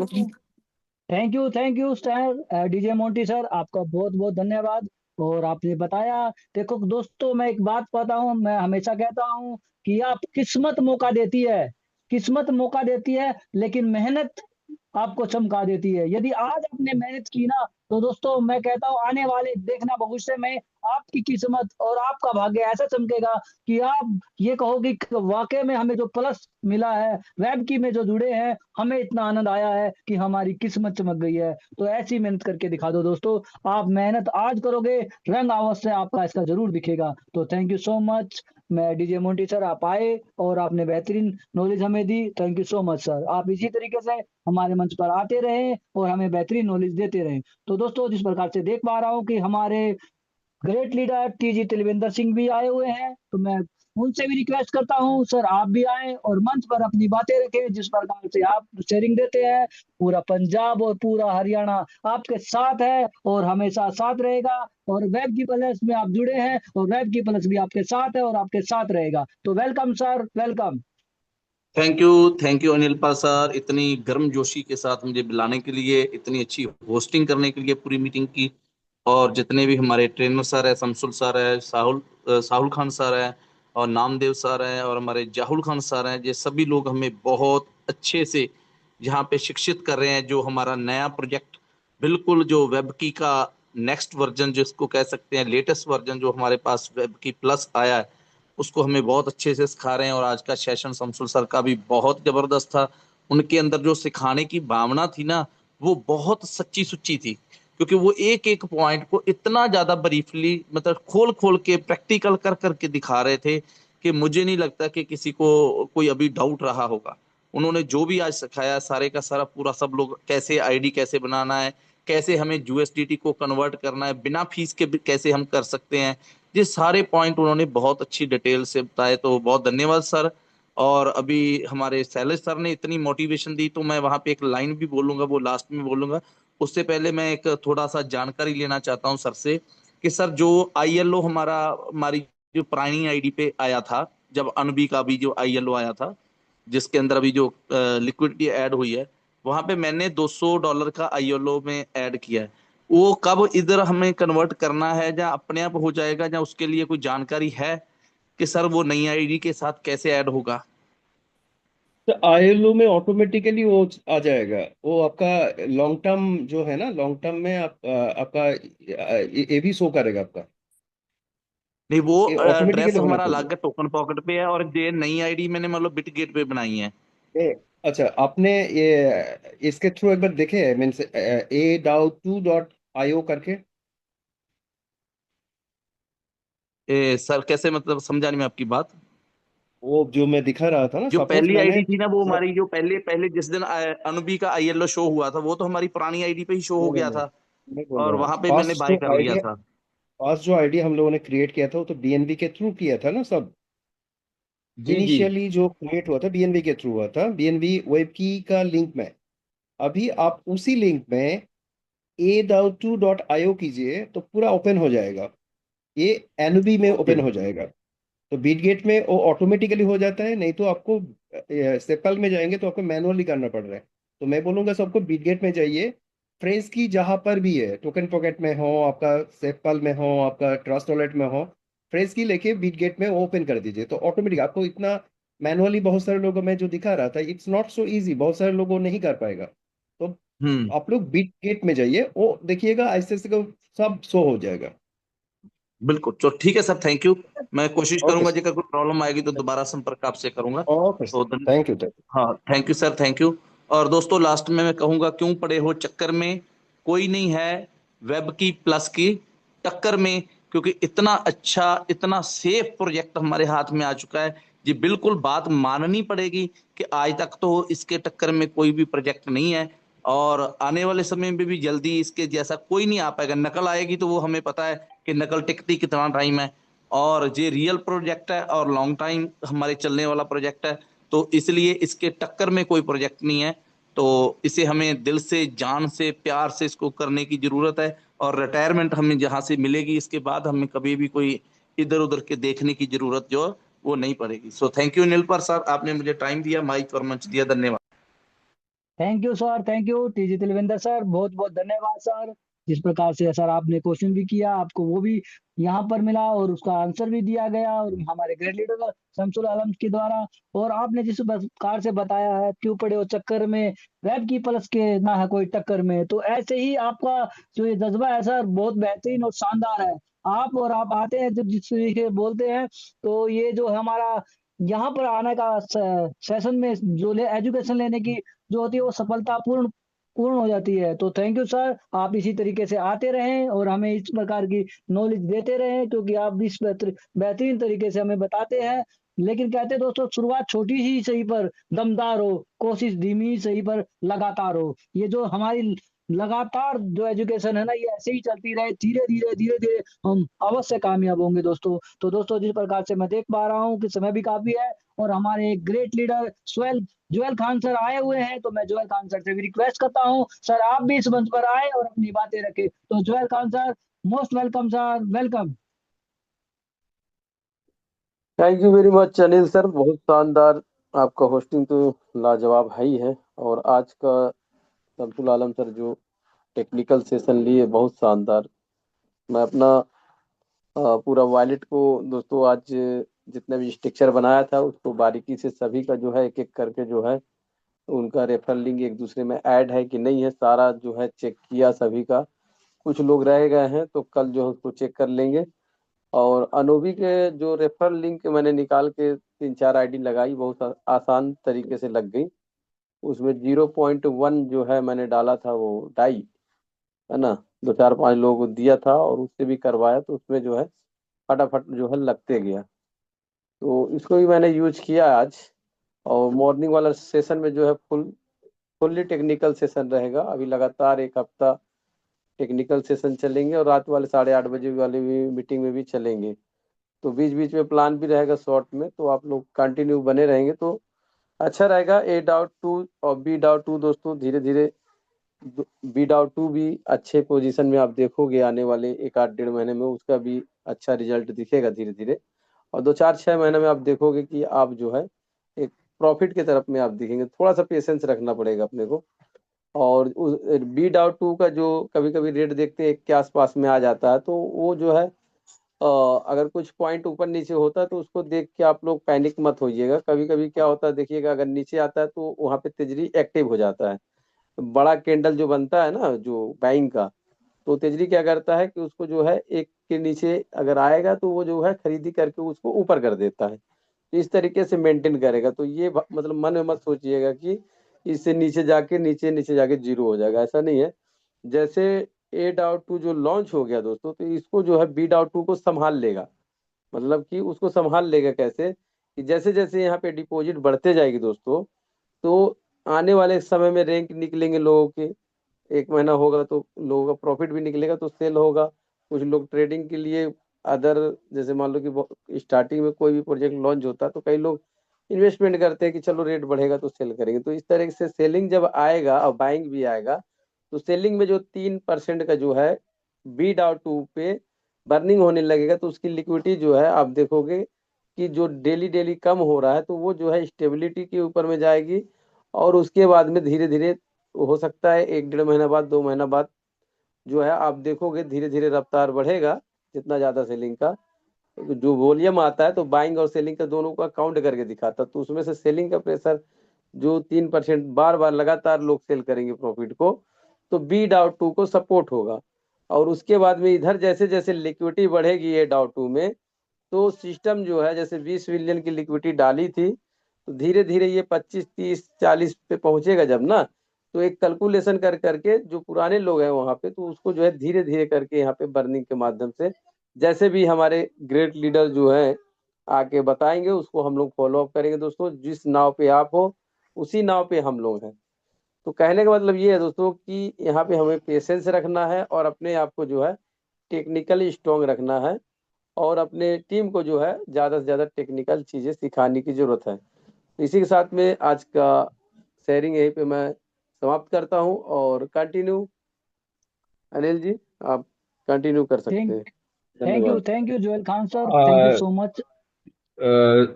You, thank you sir, DJ Monty sir, आपका बहुत बहुत धन्यवाद। और आपने बताया, देखो दोस्तों, मैं एक बात बताऊं, मैं हमेशा कहता हूं कि आप किस्मत मौका देती है, किस्मत मौका देती है, लेकिन मेहनत आपको चमका देती है। यदि आज आपने मेहनत की ना, तो दोस्तों मैं कहता हूँ आने वाले देखना भविष्य में आपकी किस्मत और आपका भाग्य ऐसा चमकेगा कि आप ये कहोगे कि वाकई में हमें जो प्लस मिला है, वेब की में जो जुड़े हैं, हमें इतना आनंद आया है कि हमारी किस्मत चमक गई है। तो ऐसी मेहनत करके दिखा दो दोस्तों। आप मेहनत आज करोगे, रंग अवश्य आपका इसका जरूर दिखेगा। तो थैंक यू सो मच। मैं डीजे मोंटी सर, आप आए और आपने बेहतरीन नॉलेज हमें दी। Thank you so much sir. आप इसी तरीके से हमारे मंच पर आते रहें और हमें बेहतरीन नॉलेज देते रहें। तो दोस्तों, जिस प्रकार से देख पा रहा हूँ कि हमारे ग्रेट लीडर टीजी तिलविंदर सिंह भी आए हुए हैं, तो मैं उनसे भी रिक्वेस्ट करता हूँ सर आप भी आए और मंच पर अपनी बातें रखें। जिस प्रकार से आप शेयरिंग देते हैं, पूरा पंजाब और पूरा हरियाणा आपके साथ है और हमेशा साथ रहेगा। और वेब की प्लस में आप जुड़े हैं और वेब की प्लस भी आपके साथ है और आपके साथ रहेगा। तो welcome sir, welcome. Thank you Anil Pal sir, इतनी गर्मजोशी के साथ मुझे बुलाने के लिए, इतनी अच्छी होस्टिंग करने के लिए पूरी मीटिंग की। और जितने भी हमारे ट्रेनर सर है, शमसुल सर है, साहुल खान सर है, और नामदेव सर है, और हमारे जाहुल खान सर हैं, ये सभी लोग हमें बहुत अच्छे से यहाँ पे शिक्षित कर रहे हैं। जो हमारा नया प्रोजेक्ट, बिल्कुल जो वेब की का नेक्स्ट वर्जन जिसको कह सकते हैं, लेटेस्ट वर्जन जो हमारे पास वेब की प्लस आया है, उसको हमें बहुत अच्छे से सिखा रहे हैं। और आज का सेशन शमसुल सर का भी बहुत जबरदस्त था। उनके अंदर जो सिखाने की भावना थी ना, वो बहुत सच्ची सुच्ची थी, क्योंकि वो एक एक पॉइंट को इतना ज्यादा ब्रीफली, मतलब खोल खोल के प्रैक्टिकल कर करके दिखा रहे थे कि मुझे नहीं लगता कि किसी को कोई अभी डाउट रहा होगा। उन्होंने जो भी आज सिखाया, सारे का सारा पूरा, सब लोग कैसे आईडी कैसे बनाना है, कैसे हमें यूएसडीटी को कन्वर्ट करना है बिना फीस के, कैसे हम कर सकते हैं, ये सारे पॉइंट उन्होंने बहुत अच्छी डिटेल से बताए। तो बहुत धन्यवाद सर। और अभी हमारे शैलेश सर ने इतनी मोटिवेशन दी, तो मैं वहां पे एक लाइन भी बोलूंगा, वो लास्ट में बोलूंगा। उससे पहले मैं एक थोड़ा सा जानकारी लेना चाहता हूँ सर से, कि सर जो आईएलओ हमारी जो पुरानी आईडी पे आया था, जब अनबी का भी जो आईएलओ आया था, जिसके अंदर अभी जो लिक्विडिटी ऐड हुई है, वहां पे मैंने $200 का आईएलओ में ऐड किया है। वो कब इधर हमें कन्वर्ट करना है, या अपने आप हो जाएगा, या उसके लिए कोई जानकारी है कि सर वो नई आईडी के साथ कैसे ऐड होगा? तो ILO में ऑटोमेटिकली वो आ जाएगा। वो आपका लॉन्ग टर्म जो है ना, लॉन्ग टर्म में आपका ये भी शो करेगा आपका। नहीं, वो ये एड्रेस ऑटोमेटिकली होना हमारा चाहिए। अलग है, टोकन पॉकेट पे है, और ये नई आईडी मैंने मतलब बिटगेट पे बनाई है। अच्छा, आपने ये इसके थ्रू एक बार देखे मीन्स ADAO2.io करके? सर कैसे, मतलब समझा नहीं मैं आपकी बात। वो जो मैं दिखा रहा था ना, जो सपोज पहली मैंने आईडी थी ना, वो हमारी जो पहले पहले जिस दिन अनुबी का आईएलओ शो हुआ था, वो तो हमारी पुरानी आईडी पे ही शो हो नहीं नहीं गया नहीं, था, मैं बोल और रहा हूँ वहां पे मैंने पास्ट बाय जो कर लिया आइडिया, था। पास्ट जो आइडिया हम लोगों ने क्रिएट किया था वो तो BNB के थ्रू किया था ना सब। जी जी। इनिशियली जो क्रिएट हुआ था BNB के थ्रू हुआ था, BNB वेब की का लिंक में। अभी आप उसी लिंक में ADAO2.io कीजिए तो पूरा ओपन हो जाएगा। ये एनुबी में ओके। ओपन हो जाएगा। तो बीटगेट में वो ऑटोमेटिकली हो जाता है, नहीं तो आपको सेपल में जाएंगे तो आपको मैनुअली करना पड़ रहा है। तो मैं बोलूंगा सबको बीटगेट में जाइए। फ्रेंच की जहां पर भी है, टोकन पॉकेट में हो आपका, सेपल में हो आपका, ट्रस्ट वॉलेट में हो, फ्रेंच की लेके बीटगेट में ओपन कर दीजिए तो ऑटोमेटिक आपको इतना मैनुअली, बहुत सारे लोगों में जो दिखा रहा था इट्स नॉट सो इजी, बहुत सारे लोगों नहीं कर पाएगा। तो हम्म। आप लोग बीटगेट में जाइए, वो देखिएगा ऐसे ऐसे सब शो हो जाएगा। बिल्कुल, तो ठीक है सर, थैंक यू। मैं कोशिश ओके करूंगा, सर। अगर कोई प्रॉब्लम आएगी तो दोबारा संपर्क आपसे करूंगा। ओके सर, तो थैंक यू। हाँ, thank you sir, thank you. और दोस्तों, लास्ट में मैं कहूंगा, क्यों पड़े हो चक्कर में, कोई नहीं है वेब की प्लस की टक्कर में, क्योंकि इतना अच्छा, इतना सेफ प्रोजेक्ट हमारे हाथ में आ चुका है। जी बिल्कुल, बात माननी पड़ेगी कि आज तक तो इसके टक्कर में कोई भी प्रोजेक्ट नहीं है, और आने वाले समय में भी जल्दी इसके जैसा कोई नहीं आ पाएगा। नकल आएगी तो वो हमें पता है कि नकल टिकती कितना टाइम है, और ये रियल प्रोजेक्ट है और लॉन्ग टाइम हमारे चलने वाला प्रोजेक्ट है। तो इसलिए इसके टक्कर में कोई प्रोजेक्ट नहीं है। तो इसे हमें दिल से, जान से, प्यार से इसको करने की जरूरत है, और रिटायरमेंट हमें जहां से मिलेगी, इसके बाद हमें कभी भी कोई इधर उधर के देखने की जरूरत जो है, वो नहीं पड़ेगी। सो थैंक यू नीलपर सर, आपने मुझे टाइम दिया, माइक और मंच दिया, धन्यवाद। Thank you sir, thank you TG Tilvinder sir, बहुत बहुत धन्यवाद सर। जिस प्रकार से सर आपने क्वेश्चन भी किया, आपको वो भी यहाँ पर मिला और उसका आंसर भी दिया गया, और हमारे ग्रेट लीडर शमसुल आलम के द्वारा। और आपने जिस प्रकार से बताया है, क्यों पड़े हो चक्कर में, रैप की प्लस के ना है कोई टक्कर में, तो ऐसे ही आपका जो ये जज्बा है सर, बहुत बेहतरीन और शानदार है। आप आते हैं जब जिस तरीके से बोलते हैं, तो ये जो हमारा यहाँ पर आने का सेशन में जो एजुकेशन लेने की जो होती है, वो सफलता पूर्ण पूर्ण हो जाती है। तो थैंक यू सर, आप इसी तरीके से आते रहें और हमें इस प्रकार की नॉलेज देते रहें, क्योंकि आप इस बेहतरीन तरीके से हमें बताते हैं। लेकिन कहते हैं दोस्तों, शुरुआत छोटी ही सही पर दमदार हो, कोशिश धीमी ही सही पर लगातार हो। ये जो हमारी लगातार जो एजुकेशन है ना, ये ऐसे ही चलती रहे, धीरे धीरे धीरे धीरे हम अवश्य कामयाब होंगे दोस्तों। तो दोस्तों, जिस प्रकार से मैं देख पा रहा हूँ कि समय भी काफी है, और हमारे एक ग्रेट लीडर जुएल खान सर आए हुए हैं, तो मैं जुएल खान सर से भी रिक्वेस्ट करता हूँ, सर आप भी इस मंच पर आए और अपनी बातें रखें। तो Juel Khan sir, most welcome sir, welcome. Thank you very much Anil sir, बहुत शानदार। आपका होस्टिंग तो लाजवाब है ही है। और आज का शमसुल आलम सर जो टेक्निकल सेशन लिए, बहुत शानदार। मैं अपना पूरा वॉलेट को दोस्तों आज जितने भी स्ट्रक्चर बनाया था उसको बारीकी से सभी का जो है एक एक करके जो है उनका रेफरल लिंक एक दूसरे में ऐड है कि नहीं है, सारा जो है चेक किया सभी का। कुछ लोग रह गए हैं तो कल जो है उसको चेक कर लेंगे। और अनोबी के जो रेफरल लिंक मैंने निकाल के 3-4 आईडी लगाई, बहुत आसान तरीके से लग गई। उसमें 0.1 जो है मैंने डाला था वो डाई, है ना, 2-4-5 लोगों को दिया था और उससे भी करवाया, तो उसमें जो है फटाफट जो है लगते गया। तो इसको भी मैंने यूज किया आज। और मॉर्निंग वाला सेशन में जो है फुल्ली टेक्निकल सेशन रहेगा। अभी लगातार एक हफ्ता टेक्निकल सेशन चलेंगे, और रात वाले 8:30 बजे वाले भी मीटिंग में भी चलेंगे। तो बीच बीच में प्लान भी रहेगा शॉर्ट में, तो आप लोग कंटिन्यू बने रहेंगे तो अच्छा रहेगा। A.2 और B.2 दोस्तों धीरे धीरे, B.2 भी अच्छे पोजीशन में आप देखोगे आने वाले 1-8-1.5 महीने में, उसका भी अच्छा रिजल्ट दिखेगा धीरे धीरे। और 2-4-6 महीने में आप देखोगे कि आप जो है एक प्रॉफिट की तरफ में आप दिखेंगे। थोड़ा सा पेशेंस रखना पड़ेगा अपने को। और बी डाउट 2 का जो कभी कभी रेट देखते हैं 1 के आसपास में आ जाता है, तो वो जो है अगर कुछ पॉइंट ऊपर नीचे होता है तो उसको देख के आप लोग पैनिक मत होइएगा। कभी कभी क्या होता है देखिएगा, अगर नीचे आता है तो वहां पे तिजरी एक्टिव हो जाता है। बड़ा कैंडल जो बनता है ना जो बाइंग का, तो तिजरी क्या करता है कि उसको जो है एक के नीचे अगर आएगा तो वो जो है खरीदी करके उसको ऊपर कर देता है। तो इस तरीके से मेंटेन करेगा। तो ये मतलब मन में मत सोचिएगा कि इससे नीचे नीचे जाके जीरो हो जाएगा, ऐसा नहीं है। जैसे ए डाउट टू जो लॉन्च हो गया दोस्तों, तो इसको जो है बी डाउट टू को संभाल लेगा। मतलब कि उसको संभाल लेगा कैसे, कि जैसे जैसे यहाँ पे डिपॉजिट बढ़ते जाएगी दोस्तों, तो आने वाले समय में रैंक निकलेंगे लोगों के। 1 महीना होगा तो लोगों का प्रॉफिट भी निकलेगा तो सेल होगा। कुछ लोग ट्रेडिंग के लिए अदर, जैसे मान लो कि स्टार्टिंग में कोई भी प्रोजेक्ट लॉन्च होता है तो कई लोग इन्वेस्टमेंट करते हैं कि चलो रेट बढ़ेगा तो सेल करेंगे। तो इस तरह से सेलिंग जब आएगा और बाइंग भी आएगा, तो सेलिंग में जो 3% का जो है बी डाउट टू पे बर्निंग होने लगेगा, तो उसकी लिक्विडिटी जो है आप देखोगे कि जो डेली डेली कम हो रहा है तो वो जो है स्टेबिलिटी के ऊपर में जाएगी। और उसके बाद में धीरे धीरे हो सकता है 1 डेढ़ महीना बाद 2 महीना बाद जो है आप देखोगे धीरे धीरे रफ्तार बढ़ेगा। जितना ज्यादा सेलिंग का जो वॉल्यूम आता है तो बाइंग और सेलिंग का दोनों का काउंट करके दिखाता है, तो उसमें से सेलिंग का प्रेशर जो 3% बार बार लगातार लोग सेल करेंगे प्रॉफिट को, तो बी डाउट टू को सपोर्ट होगा। और उसके बाद में इधर जैसे जैसे लिक्विडिटी बढ़ेगी ए डाउट टू में, तो सिस्टम जो है जैसे 20 बिलियन की लिक्विडिटी डाली थी, तो धीरे धीरे ये 25 30 40 पे पहुंचेगा जब ना, तो एक कैलकुलेशन कर करके जो पुराने लोग हैं वहां पे, तो उसको जो है धीरे धीरे करके यहाँ पे बर्निंग के माध्यम से जैसे भी हमारे ग्रेट लीडर जो है आके बताएंगे उसको हम लोग फॉलो अप करेंगे दोस्तों। जिस नाव पे आप हो उसी नाव पे हम लोग हैं। तो कहने का मतलब ये है दोस्तों कि यहाँ पे हमें पेशेंस रखना है और अपने आप को जो है टेक्निकली स्ट्रांग रखना है, और अपने टीम को जो है ज्यादा से ज्यादा टेक्निकल चीजें सिखाने की जरूरत है। तो इसी के साथ में आज का शेयरिंग यहीं पे मैं समाप्त करता हूँ, और कंटिन्यू अनिल जी आप कंटिन्यू कर सकते हैं। धन्यवाद। Thank you Juel Khan sir, thank you so much.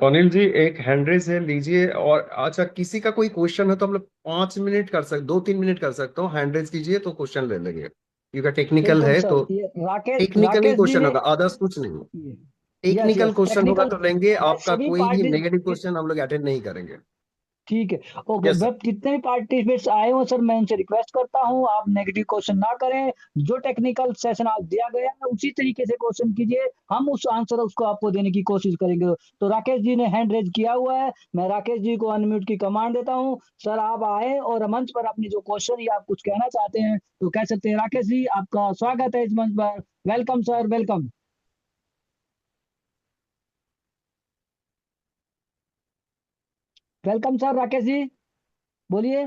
Anil ji एक हैंड रेज है, लीजिए। और अच्छा, किसी का कोई क्वेश्चन है तो हम लोग 5 मिनट कर सकते, 2-3 मिनट कर सकते हो। हैंड रेज कीजिए तो क्वेश्चन ले लेंगे, क्योंकि टेक्निकल बिल्कुल है सर, तो ये राकेश टेक्निकली राकेश जी क्वेश्चन ने, होगा, अदर्स कुछ नहीं। यस टेक्निकल यस क्वेश्चन होगा टेक्निकल, तो लेंगे, मैं आपका सभी कोई भी पार्टी, नेगेटिव क्वेश्चन हम लोग अटेंड नहीं करेंगे। ठीक है, ओके। Yes sir. वेब जितने भी पार्टिसिपेट्स आए हो सर, मैं उनसे रिक्वेस्ट करता हूँ आप नेगेटिव क्वेश्चन ना करें। जो टेक्निकल सेशन आप दिया गया है उसी तरीके से क्वेश्चन कीजिए, हम उस आंसर उसको आपको देने की कोशिश करेंगे। तो राकेश जी ने हैंड रेज किया हुआ है, मैं राकेश जी को अनम्यूट की कमांड देता हूँ। सर आप आए और मंच पर अपनी जो क्वेश्चन या आप कुछ कहना चाहते हैं तो कह सकते हैं। राकेश जी आपका स्वागत है इस मंच पर, welcome sir, welcome. Welcome sir Rakesh ji, बोलिए।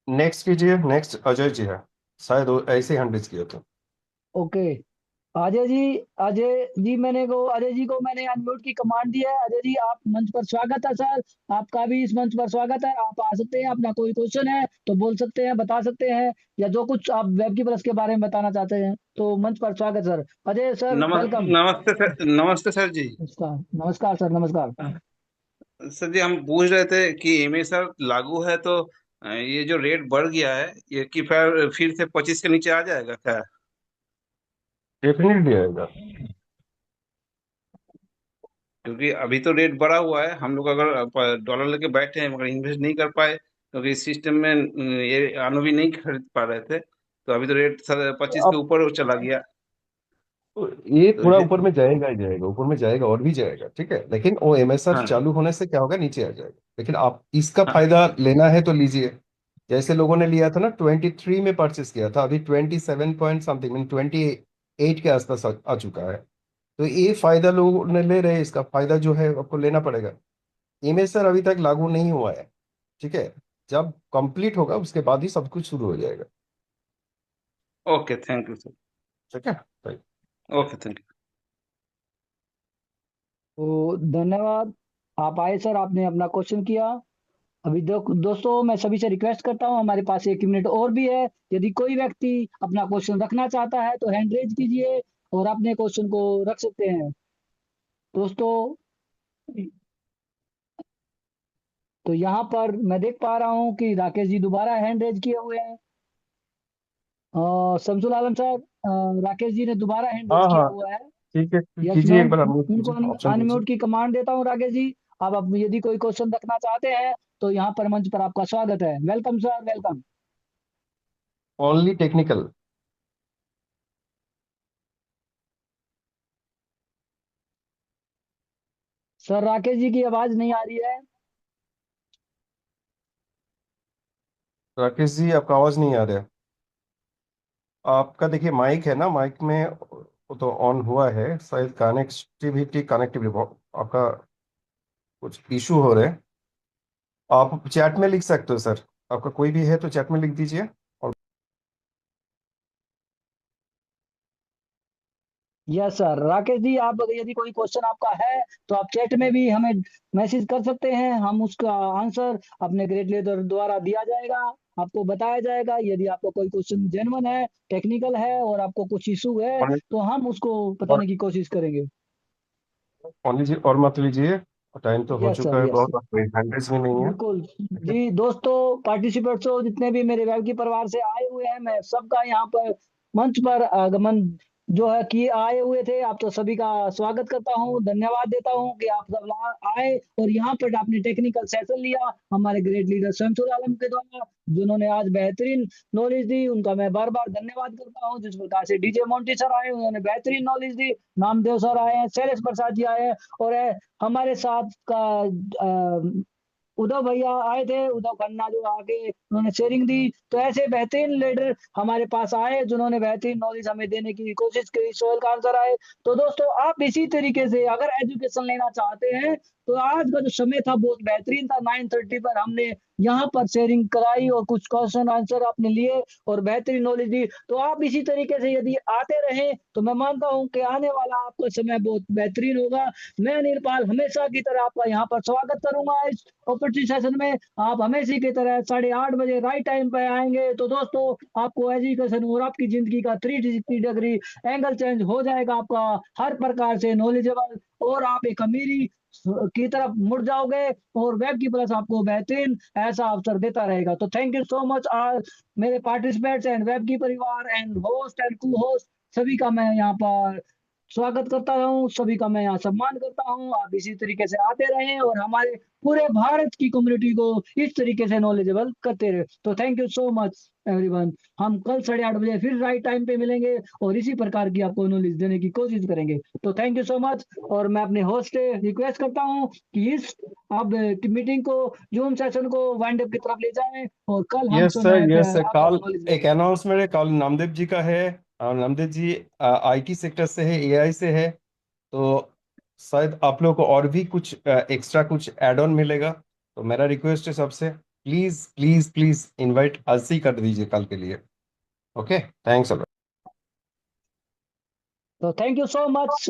नेक्स्ट कीजिए, नेक्स्ट अजय जी है, शायद वो ऐसे हैंड रेज किया था। ओके, अजय जी, अजय जी को मैंने अनम्यूट की कमांड दी है। अजय जी आप मंच पर स्वागत है सर, आपका भी इस मंच पर स्वागत है। आप आ सकते हैं, अपना कोई क्वेश्चन है तो बोल सकते हैं, बता सकते हैं, या जो कुछ आप वेब की प्लस के बारे में बताना चाहते हैं तो मंच पर स्वागत सर। Ajay sir welcome. नमस्ते सर, नमस्ते सर जी। नमस्कार, नमस्कार सर, नमस्कार। सर जी हम पूछ रहे थे कि एमए सर लागू है तो ये जो रेट बढ़ गया है ये कि फिर से 25 के नीचे आ जाएगा क्या? डेफिनेटली आएगा। क्योंकि अभी तो रेट बढ़ा हुआ है, हम लोग अगर डॉलर लेके बैठे हैं मगर इन्वेस्ट नहीं कर पाए क्योंकि इस सिस्टम में ये अनु भी नहीं खरीद पा रहे थे, तो अभी तो रेट सर 25 के अब ऊपर चला गया। ये तो थोड़ा ऊपर में जाएगा ही जाएगा, ऊपर में जाएगा और भी जाएगा, ठीक है। लेकिन वो एमएसआर हाँ चालू होने से क्या होगा, नीचे आ जाएगा। लेकिन आप इसका हाँ फायदा लेना है तो लीजिए। जैसे लोगों ने लिया था ना, 23 में परचेस किया था, अभी 27 पॉइंट समथिंग मीन 28 के आसपास आ चुका है। तो ये फायदा लोग ने ले रहे हैं, इसका फायदा जो है आपको लेना पड़ेगा। एमएसआर अभी तक लागू नहीं हुआ है, ठीक है। जब कंप्लीट होगा उसके बाद ही सब कुछ शुरू हो जाएगा, ओके, थैंक यू सर। ठीक है। Right. Okay, thank you. तो धन्यवाद, आप आए सर, आपने अपना क्वेश्चन किया। अभी दोस्तों मैं सभी से रिक्वेस्ट करता हूँ, हमारे पास 1 मिनट और भी है। यदि कोई व्यक्ति अपना क्वेश्चन रखना चाहता है तो हैंड रेज कीजिए और अपने क्वेश्चन को रख सकते हैं दोस्तों। तो यहाँ पर मैं देख पा रहा हूँ कि राकेश जी दोबारा हैंड रेज किए हुए हैं। शमसुल आलम साहब, राकेश जी ने दोबारा हैंड रेज हाँ किया हाँ हुआ है। ठीक है, यस, मैं कीजिए, एक बार अनम्यूट उनको कीजिए, ऑप्शन दीजिए। अनम्यूट की कमांड देता हूँ राकेश जी। अब यदि कोई क्वेश्चन रखना चाहते हैं तो यहाँ पर मंच पर आपका स्वागत है। Welcome sir, welcome. Only technical. Sir Rakesh ji की आवाज नहीं आ रही है। राकेश जी आपका आवाज नहीं आ रहा है। आपका देखिए माइक है ना, माइक में वो तो ऑन हुआ है, शायद कनेक्टिविटी आपका कुछ इशू हो रहा है। आप चैट में लिख सकते हो सर, आपका कोई भी है तो चैट में लिख दीजिए। और यस सर, राकेश जी आप यदि कोई क्वेश्चन आपका है तो आप चैट में भी हमें मैसेज कर सकते हैं। हम उसका आंसर अपने ग्रेड लीडर द्वारा दिया जाएगा, आपको बताया जाएगा। यदि आपको कोई क्वेश्चन जेन्युइन है, टेक्निकल है और आपको कुछ इशू है और, तो हम उसको और, बताने की कोशिश करेंगे। और लीजिए और मत लीजिए, टाइम तो हो यस चुका सर, है यस। बहुत, हैंड्रेस भी नहीं है। बिल्कुल जी। दोस्तों, पार्टिसिपेंट्सों, जितने भी मेरे वेब की परिवार से आए हुए हैं, मैं सबका यहाँ पर मंच पर आगमन जो है कि आए हुए थे, आप तो सभी का स्वागत करता हूँ, धन्यवाद देता हूँ कि आप सब आए और यहाँ पर आपने टेक्निकल सेशन लिया हमारे ग्रेट लीडर शमसुल आलम के द्वारा, जिन्होंने आज बेहतरीन नॉलेज दी। उनका मैं बार बार धन्यवाद करता हूँ। जिस प्रकार से डीजे मोंटी सर आए, उन्होंने बेहतरीन नॉलेज दी। नामदेव सर आए हैं, शैलेश प्रसाद जी आए हैं और हमारे साथ का उद्धव भैया आए थे, उद्धव खन्ना जो आके उन्होंने शेयरिंग दी। तो ऐसे बेहतरीन लीडर हमारे पास आए जिन्होंने बेहतरीन नॉलेज हमें देने की कोशिश की, सवाल का आंसर आए। तो दोस्तों, आप इसी तरीके से अगर एजुकेशन लेना चाहते हैं तो आज का जो समय था बहुत बेहतरीन था। 9:30 पर हमने यहाँ पर शेयरिंग कराई और कुछ क्वेश्चन आंसर आपने लिए और बेहतरीन नॉलेज दी। तो आप इसी तरीके से यदि आते रहें तो मैं मानता हूँ कि आने वाला आपका समय बहुत बेहतरीन होगा। मैं अनिल पाल हमेशा की तरह आपका यहाँ पर स्वागत करूंगा। इस अपॉर्चुनिटी सेशन में आप हमेशा की तरह 8:30 बजे राइट टाइम पे आएंगे तो दोस्तों आपको एजुकेशन और आपकी जिंदगी का 360 डिग्री एंगल चेंज हो जाएगा, आपका हर प्रकार से नॉलेजेबल और आप एक अमीरी की तरफ मुड़ जाओगे और वेब की प्लस आपको बेहतरीन ऐसा अवसर देता रहेगा। तो थैंक यू सो मच आज मेरे पार्टिसिपेंट्स एंड वेब की परिवार एंड होस्ट एंड को होस्ट सभी का मैं यहाँ पर स्वागत करता हूँ, सभी का मैं यहाँ सम्मान करता हूँ। आप इसी तरीके से आते रहें और हमारे पूरे भारत की कम्युनिटी को इस तरीके से नॉलेजेबल करते रहे। तो thank you so much everyone. हम कल 8:30 बजे फिर राइट टाइम पे मिलेंगे और इसी प्रकार की आपको नॉलेज देने की कोशिश करेंगे। तो थैंक यू सो मच और मैं अपने होस्ट से रिक्वेस्ट करता हूँ कि इस अब मीटिंग को, जूम सेशन को वाइंड अप की तरफ ले जाएं और कल हम यस सर, सुने यस सर, आपको कल नॉलेज एक देंगे। अनाउंसमेंट है, कल नामदेव जी का है। नामदेव जी आईटी सेक्टर से है, एआई से है, तो शायद आप लोग को और भी कुछ एक्स्ट्रा कुछ एड ऑन मिलेगा। तो मेरा रिक्वेस्ट है सबसे, प्लीज प्लीज प्लीज इनवाइट आज से ही कर दीजिए कल के लिए। Okay, thanks. तो थैंक यू सो मच।